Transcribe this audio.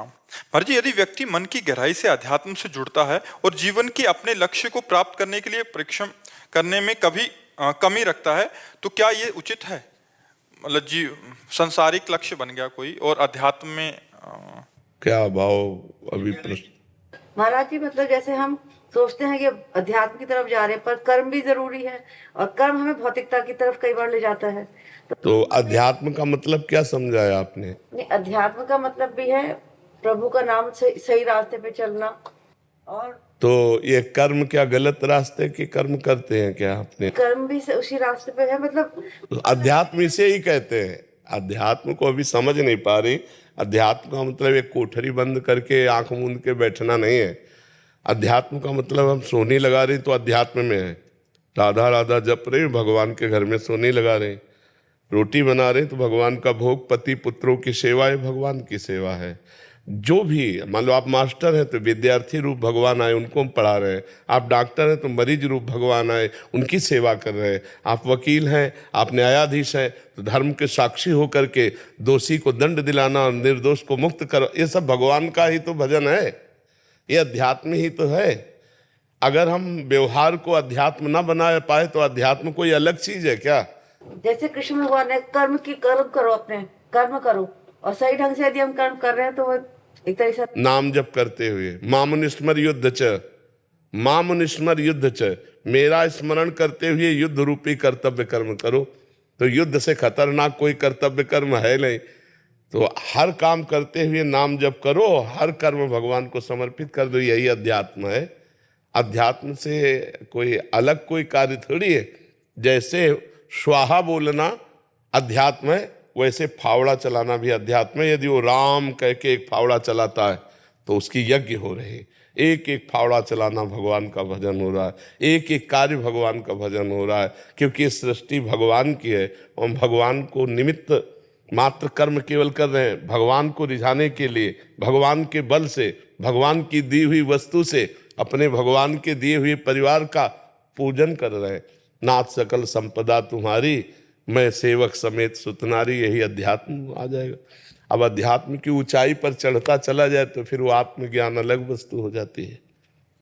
महाराज जी, यदि व्यक्ति मन की गहराई से अध्यात्म से जुड़ता है और जीवन के अपने लक्ष्य को प्राप्त करने के लिए परिश्रम करने में कभी कमी रखता है, तो क्या ये उचित है? मतलब जी, संसारिक लक्ष्य बन गया कोई और अध्यात्म में क्या भाव अभी प्रश्न? महाराज जी, मतलब जैसे हम सोचते हैं कि अध्यात्म की तरफ जा रहे हैं, पर कर्म भी जरूरी है और कर्म हमें भौतिकता की तरफ कई बार ले जाता है। तो अध्यात्म का मतलब क्या समझाया आपने? नहीं, अध्यात्म का मतलब भी है प्रभु का नाम से सही रास्ते पे चलना। और तो ये कर्म क्या गलत रास्ते के कर्म करते हैं क्या आपने? कर्म भी उसी रास्ते पे है, मतलब तो अध्यात्म इसे ही कहते हैं। अध्यात्म को अभी समझ नहीं पा रही। अध्यात्म का मतलब एक कोठरी बंद करके आंख मूंद के बैठना नहीं है। अध्यात्म का मतलब हम सोनी लगा रहे तो अध्यात्म में है। राधा राधा जप रहे, भगवान के घर में सोनी लगा रहे। रोटी बना रहे तो भगवान का भोग, पति पुत्रों की सेवा है, भगवान की सेवा है। जो भी, मान लो आप मास्टर हैं तो विद्यार्थी रूप भगवान आए, उनको हम पढ़ा रहे हैं। आप डॉक्टर हैं तो मरीज रूप भगवान आए, उनकी सेवा कर रहे हैं। आप वकील हैं, आप न्यायाधीश हैं तो धर्म के साक्षी होकर के दोषी को दंड दिलाना और निर्दोष को मुक्त करो, ये सब भगवान का ही तो भजन है, ये अध्यात्म ही तो है। अगर हम व्यवहार को अध्यात्म ना बना पाए तो अध्यात्म कोई अलग चीज है क्या? जैसे कृष्ण भगवान ने कर्म करो, अपने कर्म करो, और सही ढंग से यदि हम कर्म कर रहे हैं तो वो एक तरह से नाम जप करते हुए मामुनिस्मर युद्ध च, मामुनिस्मर युद्ध च, मेरा स्मरण करते हुए युद्ध रूपी कर्तव्य कर्म करो। तो युद्ध से खतरनाक कोई कर्तव्य कर्म है नहीं। तो हर काम करते हुए नाम जप करो, हर कर्म भगवान को समर्पित कर दो, यही अध्यात्म है। अध्यात्म से कोई अलग कोई कार्य थोड़ी है। जैसे स्वाहा बोलना अध्यात्म है, वैसे फावड़ा चलाना भी अध्यात्म है। यदि वो राम कह के एक फावड़ा चलाता है तो उसकी यज्ञ हो रही है। एक एक फावड़ा चलाना भगवान का भजन हो रहा है, एक एक कार्य भगवान का भजन हो रहा है, क्योंकि ये सृष्टि भगवान की है। हम भगवान को निमित्त मात्र कर्म केवल कर रहे हैं, भगवान को रिझाने के लिए, भगवान के बल से, भगवान की दी हुई वस्तु से अपने भगवान के दिए हुए परिवार का पूजन कर रहे हैं। नाथ सकल संपदा तुम्हारी, मैं सेवक समेत सुतनारी, यही अध्यात्म आ जाएगा। अब अध्यात्म की ऊंचाई पर चढ़ता चला जाए तो फिर वो आत्मज्ञान अलग वस्तु हो जाती है।